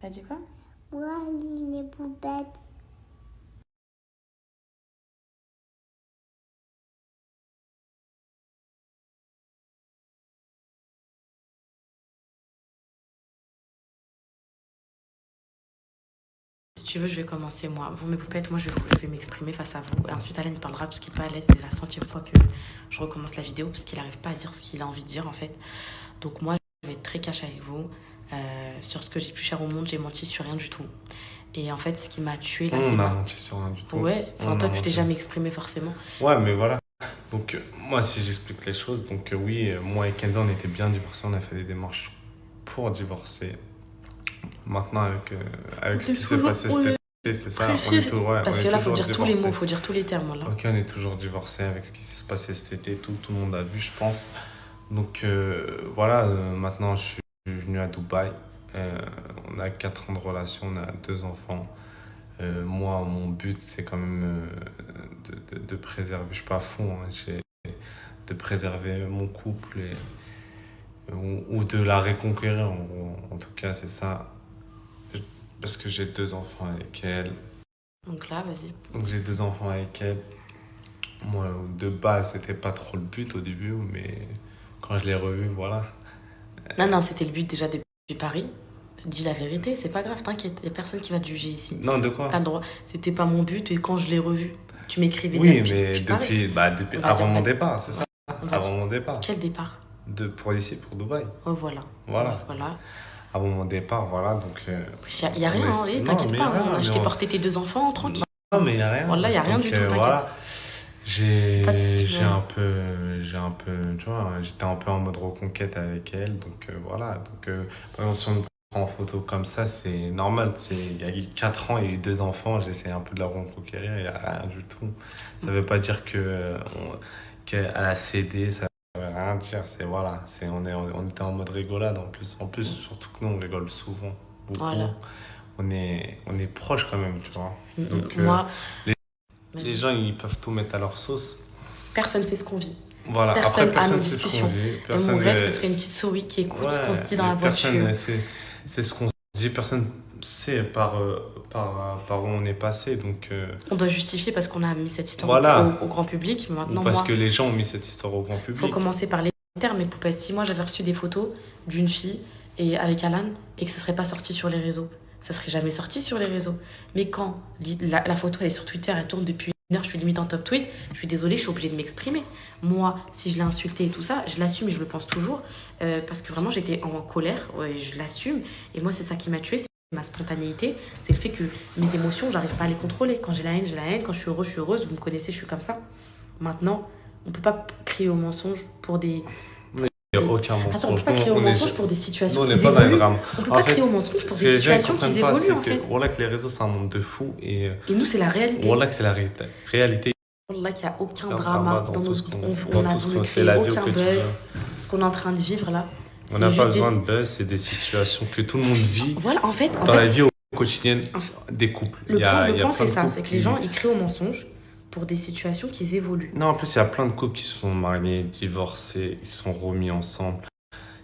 T'as dit quoi? Moi, les poupées. Si tu veux, je vais commencer moi. Vous, mes poupettes, moi je vais m'exprimer face à vous. Et ensuite, Alain parlera parce qu'il n'est pas à l'aise. C'est la centième fois que je recommence la vidéo parce qu'il n'arrive pas à dire ce qu'il a envie de dire en fait. Donc, moi, je vais être très cash avec vous. Sur ce que j'ai plus cher au monde, j'ai menti sur rien du tout. Et en fait, ce qui m'a tué là, c'est. On a menti sur rien du tout. Ouais, enfin, toi, tu t'es jamais exprimé forcément. Ouais, mais voilà. Donc, moi, si j'explique les choses, donc oui, moi et Kenza, on était bien divorcés, on a fait des démarches pour divorcer. Maintenant, avec ce qui s'est passé cet été, c'est ça, on est toujours. Ouais, parce on que est là, faut toujours dire tous les divorcés. mots, faut dire tous les termes là. Ok, on est toujours divorcés avec ce qui s'est passé cet été, tout le monde a vu, je pense. Donc, voilà, maintenant, je suis venu à Dubaï. On a 4 ans de relation, on a 2 enfants. Moi, mon but, c'est quand même de préserver, je suis pas à fond, hein, de préserver mon couple ou de la reconquérir, en gros. En tout cas, c'est ça. Parce que j'ai 2 enfants avec elle. Donc là, vas-y. Donc j'ai 2 enfants avec elle. Moi, de base, c'était pas trop le but au début, mais quand je l'ai revu, voilà. Non, c'était le but déjà depuis Paris. Dis la vérité, c'est pas grave, t'inquiète, y a personne qui va te juger ici. Non, de quoi? T'as le droit. C'était pas mon but et quand je l'ai revu, tu m'écrivais Oui, déjà mais depuis avant mon départ, c'est ça? Avant mon départ. Quel départ? Pour ici, pour Dubaï. Oh, voilà. Voilà. Voilà. Avant mon départ, voilà, donc. Y a rien, hein, t'inquiète pas, rien, je t'ai porté tes 2 enfants, tranquille. Non, mais y a rien. Voilà, y a rien donc, du tout, t'inquiète. Voilà. J'ai Ouais. un peu, tu vois, j'étais un peu en mode reconquête avec elle, donc voilà. Donc, par exemple, si on me prend en photo comme ça, c'est normal. Il y a eu 4 ans, il y a eu 2 enfants, j'essaie un peu de la reconquérir, il n'y a rien du tout. Ça veut pas dire qu'elle a cédé, ça veut rien dire. Voilà, on était en mode rigolade en plus. En plus, surtout que nous, on rigole souvent, beaucoup. Voilà. On est proches quand même, tu vois. Donc, moi, les gens, ils peuvent tout mettre à leur sauce. Personne sait ce qu'on vit. Voilà, Personne après, a nos personne sait ce qu'on discussions. vit. Mon rêve, ce serait une petite souris qui écoute ce qu'on se dit dans la voiture. Personne c'est ce qu'on se dit, personne sait par où on est passé. Donc, on doit justifier parce qu'on a mis cette histoire voilà. au grand public. Mais maintenant, parce que les gens ont mis cette histoire au grand public. Il faut commencer par les termes. Mais poupette, si moi j'avais reçu des photos d'une fille et avec Alan et que ce serait pas sorti sur les réseaux, ça serait jamais sorti sur les réseaux. Mais quand la photo elle est sur Twitter, elle tourne depuis une heure, je suis limite en top tweet, je suis désolée, je suis obligée de m'exprimer. Moi, si je l'ai insulté et tout ça, je l'assume et je le pense toujours parce que vraiment j'étais en colère, je l'assume. Et moi, c'est ça qui m'a tuée, c'est ma spontanéité, c'est le fait que mes émotions, j'arrive pas à les contrôler. Quand j'ai la haine, j'ai la haine. Quand je suis heureuse, vous me connaissez, je suis comme ça. Maintenant, on peut pas crier au mensonge pour des... Il n'y a aucun mensonge. Attends, on peut pas crier au mensonge pour des situations qui évoluent. Nous, on n'est pas dans les drames. On peut pas crier au mensonge pour des situations qui évoluent, en fait. Voilà que les réseaux, c'est un monde de fous. Et nous, c'est la réalité. Voilà que c'est la réalité. Voilà qu'il n'y a aucun drama dans nos... On a voulu créer aucun buzz. Ce qu'on est en train de vivre, là. On n'a pas besoin de buzz, c'est des situations que tout le monde vit. Voilà, en fait... Dans la vie quotidienne des couples. Le point, c'est ça, c'est que les gens, ils crient au mensonge pour des situations qui évoluent. Non, en plus, il y a plein de couples qui se sont mariés, divorcés, ils se sont remis ensemble.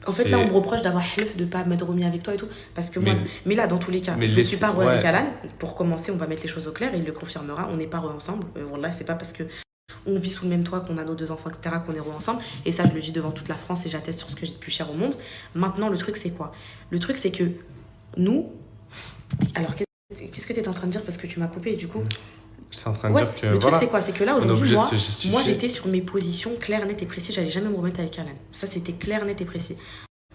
En fait, là, on me reproche d'avoir de pas m'être remis avec toi et tout. Parce que moi, mais là, dans tous les cas, je ne suis pas re avec Alan. Pour commencer, on va mettre les choses au clair, il le confirmera. On n'est pas re ensemble. Voilà, c'est pas parce que on vit sous le même toit, qu'on a nos 2 enfants, etc., qu'on est re ensemble. Et ça, je le dis devant toute la France et j'atteste sur ce que j'ai de plus cher au monde. Maintenant, le truc, c'est quoi? Le truc, c'est que nous. Alors, qu'est-ce que tu es en train de dire? Parce que tu m'as coupé et du coup. Je suis en train de dire que. Le truc, c'est quoi? C'est que là, aujourd'hui, moi, j'étais sur mes positions claires, nettes et précises. J'allais jamais me remettre avec Alan. Ça, c'était clair, net et précis.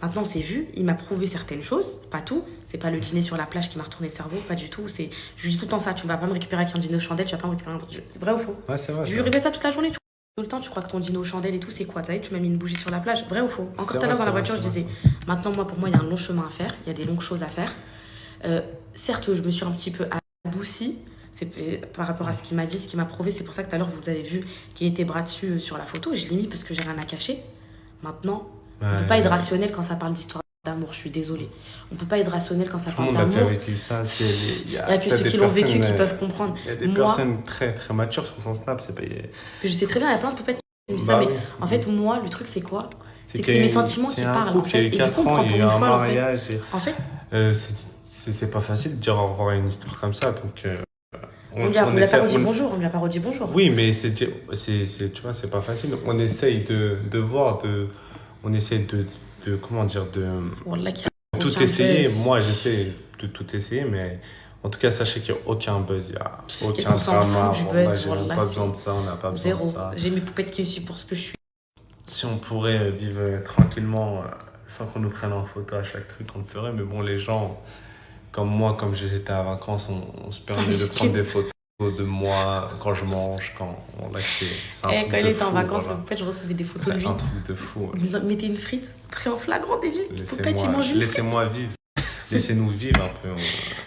Maintenant, on s'est vu. Il m'a prouvé certaines choses. Pas tout. C'est pas le dîner sur la plage qui m'a retourné le cerveau. Pas du tout. Je lui dis tout le temps ça. Tu vas pas me récupérer avec un dîner aux chandelles. Tu vas pas me récupérer. C'est vrai ou faux? Ouais, c'est vrai. Je lui répète ça toute la journée. Tout le temps, tu crois que ton dîner aux chandelles et tout, c'est quoi? Tu m'as mis une bougie sur la plage. Vrai ou faux? Encore tout à l'heure dans la voiture, je disais. Maintenant, pour moi, il y a un long chemin à faire. Il y a des longues choses à faire. Certes, je me suis un petit peu adoucie. Par rapport à ce qu'il m'a dit, ce qu'il m'a prouvé, c'est pour ça que tout à l'heure vous avez vu qu'il était bras dessus sur la photo. Je l'ai mis parce que j'ai rien à cacher. Maintenant, on peut pas être rationnel quand ça parle d'histoire d'amour. Je suis désolée. On peut pas être rationnel quand ça parle d'amour. Tout le monde a déjà vécu ça. Il y a que ceux qui l'ont vécu qui peuvent comprendre. Il y a des personnes très très matures sur son snap. C'est pas. Je sais très bien, il y a plein de poupettes qui disent ça, mais en fait moi le truc c'est quoi? C'est que c'est mes sentiments qui parlent en fait. Et du coup on prend pour une folle en fait. En fait. c'est pas facile de dire au revoir à une histoire comme ça. Donc, On lui a essaie. pas redit bonjour, on lui a pas redit bonjour. Oui, mais tu vois, c'est pas facile. On essaye de voir, on essaye comment dire, de Wallah, qu'il y a tout aucun essayer. buzz. Moi, j'essaie de tout essayer, mais en tout cas, sachez qu'il n'y a aucun buzz, il n'y a Qu'est-ce aucun qu'on s'en drama. fout du Wallah, buzz, j'ai même wallah, pas c'est besoin de ça, on n'a pas besoin de zéro. ça. J'ai mes poupettes qui me suivent pour ce que je suis. Si on pourrait vivre tranquillement, sans qu'on nous prenne en photo à chaque truc, on le ferait. Mais bon, les gens, comme moi, comme j'étais à vacances, on se permet de prendre des photos de moi quand je mange, là, c'est un Eh, truc quand il de était en fou, vacances, voilà. en fait, je recevais des photos C'est de lui. un truc de fou. Il mettait une frite, très en flagrant délit. Poupette, il mange une frite. Laissez-moi vivre. Laissez-nous vivre un peu.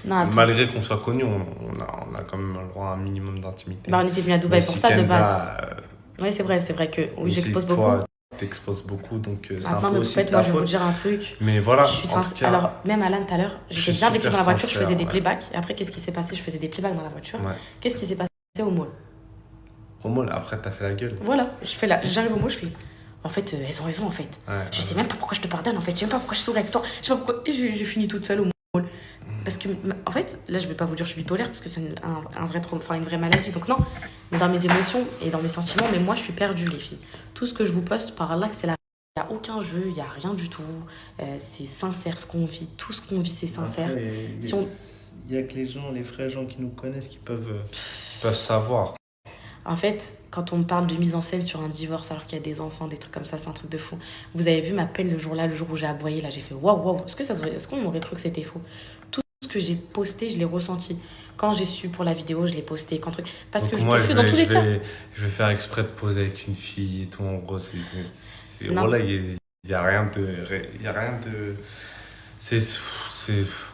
Non, attends. Malgré qu'on soit connus, on a quand même le droit à un minimum d'intimité. Bah, on était venu à Dubaï Même pour si ça de Kenza, base. Oui, c'est vrai que oui, aussi, j'expose beaucoup. toi, t'exposes beaucoup, donc c'est un Maintenant, peu mais aussi Poupette, de moi, ta je vais vous faute. dire un truc. Mais voilà, Je suis en tout sincère. cas, Alors, même Alan, tout à l'heure, je j'étais suis bien avec lui dans la super voiture, je sincère, faisais des ouais. playbacks. Et après, qu'est-ce qui s'est passé? Je faisais des playbacks dans la voiture. ouais. Qu'est-ce qui s'est passé au mall? Au mall, après, t'as fait la gueule. Voilà, j'arrive au mall, je fais. En fait, elles ont raison, en fait. Ouais, Je sais même pas pourquoi je te pardonne, en fait. Je sais même pas pourquoi je souris avec toi. Je sais pas pourquoi. Et j'ai fini toute seule au mall. Parce que, en fait, là, je vais pas vous dire que je suis bipolaire, parce que c'est un vrai une vraie maladie. Donc, non. Mais dans mes émotions et dans mes sentiments, mais moi, je suis perdue, les filles. Tout ce que je vous poste par là, c'est la. Il n'y a aucun jeu, il n'y a rien du tout. C'est sincère ce qu'on vit. Tout ce qu'on vit, c'est sincère. Après, Si on- il y a que les vrais gens qui nous connaissent qui peuvent savoir. En fait, quand on me parle de mise en scène sur un divorce alors qu'il y a des enfants, des trucs comme ça, c'est un truc de fou. Vous avez vu ma peine le jour-là, le jour où j'ai aboyé, là, j'ai fait waouh, waouh. Est-ce qu'on aurait cru que c'était faux? Tout ce que j'ai posté, je l'ai ressenti. Quand j'ai su pour la vidéo, je l'ai posté. Parce que moi, dans tous les cas. je vais faire exprès de poser avec une fille et tout. En gros, C'est n'importe- voilà, il y a rien de.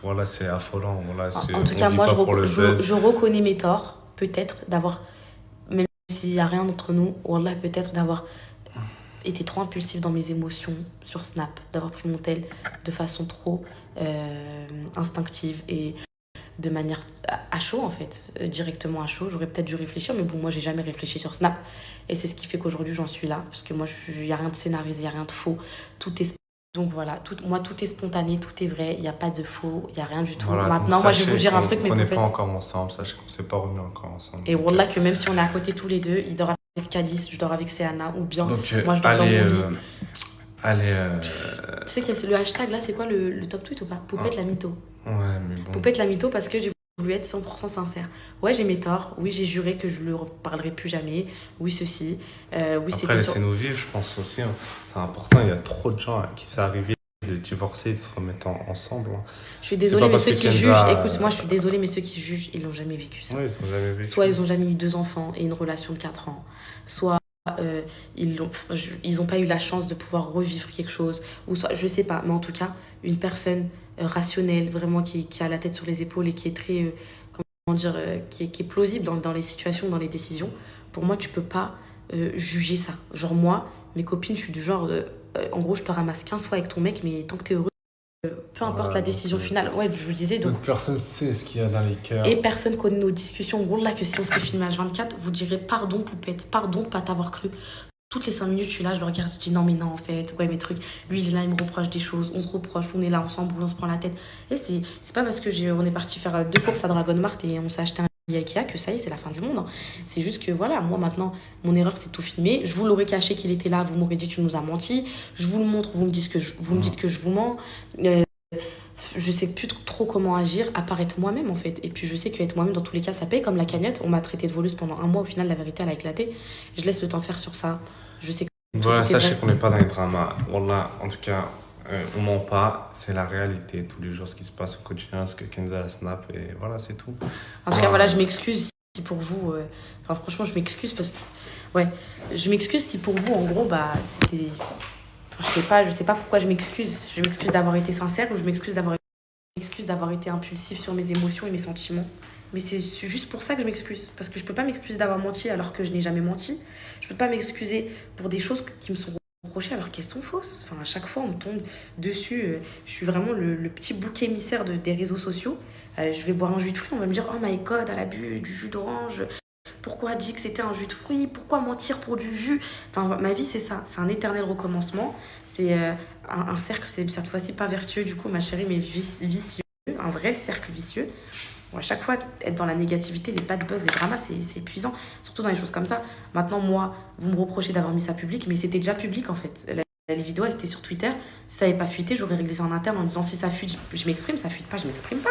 Voilà, c'est affolant. Voilà, En tout cas, moi, je reconnais mes torts, peut-être, d'avoir, même s'il n'y a rien entre nous, Wallah, peut-être d'avoir été trop impulsif dans mes émotions sur Snap, d'avoir pris mon tel de façon trop instinctive et de manière à chaud, en fait, directement à chaud. J'aurais peut-être dû réfléchir, mais bon, moi, j'ai jamais réfléchi sur Snap. Et c'est ce qui fait qu'aujourd'hui, j'en suis là, parce que moi, il n'y a rien de scénarisé, il n'y a rien de faux. Tout est donc voilà, tout est spontané, tout est vrai, il n'y a pas de faux, il n'y a rien du tout. Voilà, Maintenant, donc moi, je vais vous sachez dire un qu'on- truc, mais qu'on n'est peut-être. pas encore ensemble, sachez qu'on ne s'est pas remis encore ensemble. Et Wallah, que même si on est à côté tous les deux, il dort avec Calice, je dors avec Céana, ou bien Donc, moi, je dors dans allez, mon lit. allez. Tu sais qu'il y a le hashtag là, c'est quoi le top tweet ou pas? Poupette la mytho. Ouais, mais bon. Poupette la mytho parce que j'ai voulu être 100% sincère. Ouais, j'ai mes torts. Oui, j'ai juré que je ne le reparlerai plus jamais. Oui, ceci. Oui, Après, c'était sur. laissez-nous vivre, je pense aussi. Hein. C'est important, il y a trop de gens à qui c'est arrivé de divorcer et de se remettre ensemble. Hein. Je suis C'est désolée, pas mais parce ceux que qui Kenza, jugent, écoute, moi je suis désolée, mais ceux qui jugent, ils n'ont jamais vécu ça. Ouais, ils ont jamais vécu. Soit ils n'ont jamais eu 2 enfants et une relation de 4 ans, soit ils n'ont pas eu la chance de pouvoir revivre quelque chose, ou soit, je sais pas, mais en tout cas, une personne rationnelle, vraiment qui a la tête sur les épaules et qui est très, comment dire, qui est plausible dans les situations, dans les décisions, pour moi, tu peux pas juger ça. Genre moi, mes copines, je suis du genre, en gros, je te ramasse 15 fois avec ton mec, mais tant que t'es heureux, peu importe Voilà, la décision donc, finale. Ouais, je vous disais, donc. Donc personne ne sait ce qu'il y a dans les cœurs. Et personne connaît nos discussions. Wallah, que si on serait filmé H24, vous direz pardon, Poupette, pardon de pas t'avoir cru. Toutes les 5 minutes, je suis là, je le regarde, je dis non, mais non, en fait, ouais, mes trucs. Lui, il est là, il me reproche des choses, on se reproche, on est là, on s'embrouille, on se prend la tête. Et c'est pas parce que on est parti faire 2 courses à Dragon Mart et on s'est acheté un lit Ikea que ça y est, c'est la fin du monde. Hein. C'est juste que voilà, moi maintenant, mon erreur, c'est tout filmer. Je vous l'aurais caché qu'il était là, vous m'aurez dit tu nous as menti. Je vous le montre, vous me dites que je vous mens. Je sais plus trop comment agir, à part être moi-même en fait. Et puis je sais qu'être moi-même dans tous les cas ça paye, comme la cagnotte. On m'a traité de voleuse pendant 1 mois, au final la vérité elle a éclaté. Je laisse le temps faire sur ça. Je sais que Voilà, tout est sachez vrai. qu'on n'est pas dans les dramas. Wallah, en tout cas, on ment pas, c'est la réalité. Tous les jours, ce qui se passe au quotidien, ce que Kenza a snap, et voilà, c'est tout. En tout cas voilà, je m'excuse si pour vous. Enfin franchement je m'excuse parce que. Ouais, je m'excuse si pour vous en gros bah c'était. Enfin, je sais pas pourquoi je m'excuse. Je m'excuse d'avoir été sincère ou je m'excuse d'avoir été impulsif sur mes émotions et mes sentiments. Mais c'est juste pour ça que je m'excuse. Parce que je peux pas m'excuser d'avoir menti alors que je n'ai jamais menti. Je peux pas m'excuser pour des choses qui me sont reprochées alors qu'elles sont fausses. Enfin, à chaque fois, on me tombe dessus. Je suis vraiment le petit bouc émissaire des réseaux sociaux. Je vais boire un jus de fruits, on va me dire « Oh my God, elle a bu du jus d'orange. Pourquoi dire que c'était un jus de fruits? Pourquoi mentir pour du jus ?» Enfin, ma vie, c'est ça. C'est un éternel recommencement. C'est un cercle, c'est cette fois-ci pas vertueux du coup, ma chérie, mais vicieux. un vrai cercle vicieux. Bon, à chaque fois, être dans la négativité, les bad buzz, les dramas, c'est épuisant, surtout dans les choses comme ça. Maintenant, moi, vous me reprochez d'avoir mis ça public, mais c'était déjà public en fait. Les vidéos, elles étaient sur Twitter. Si ça n'avait pas fuité, j'aurais réglé ça en interne en disant si ça fuite, je m'exprime, ça fuite pas, je m'exprime pas.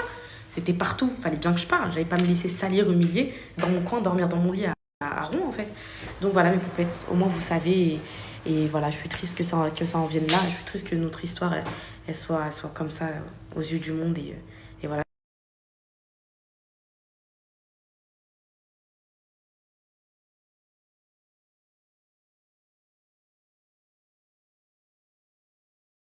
C'était partout, fallait bien que je parle. J'avais pas me laisser salir, humilier, dans mon coin, dormir dans mon lit à rond en fait. Donc voilà, mes poupettes, au moins vous savez. Et voilà, je suis triste que ça en vienne là. Je suis triste que notre histoire, elle soit comme ça aux yeux du monde.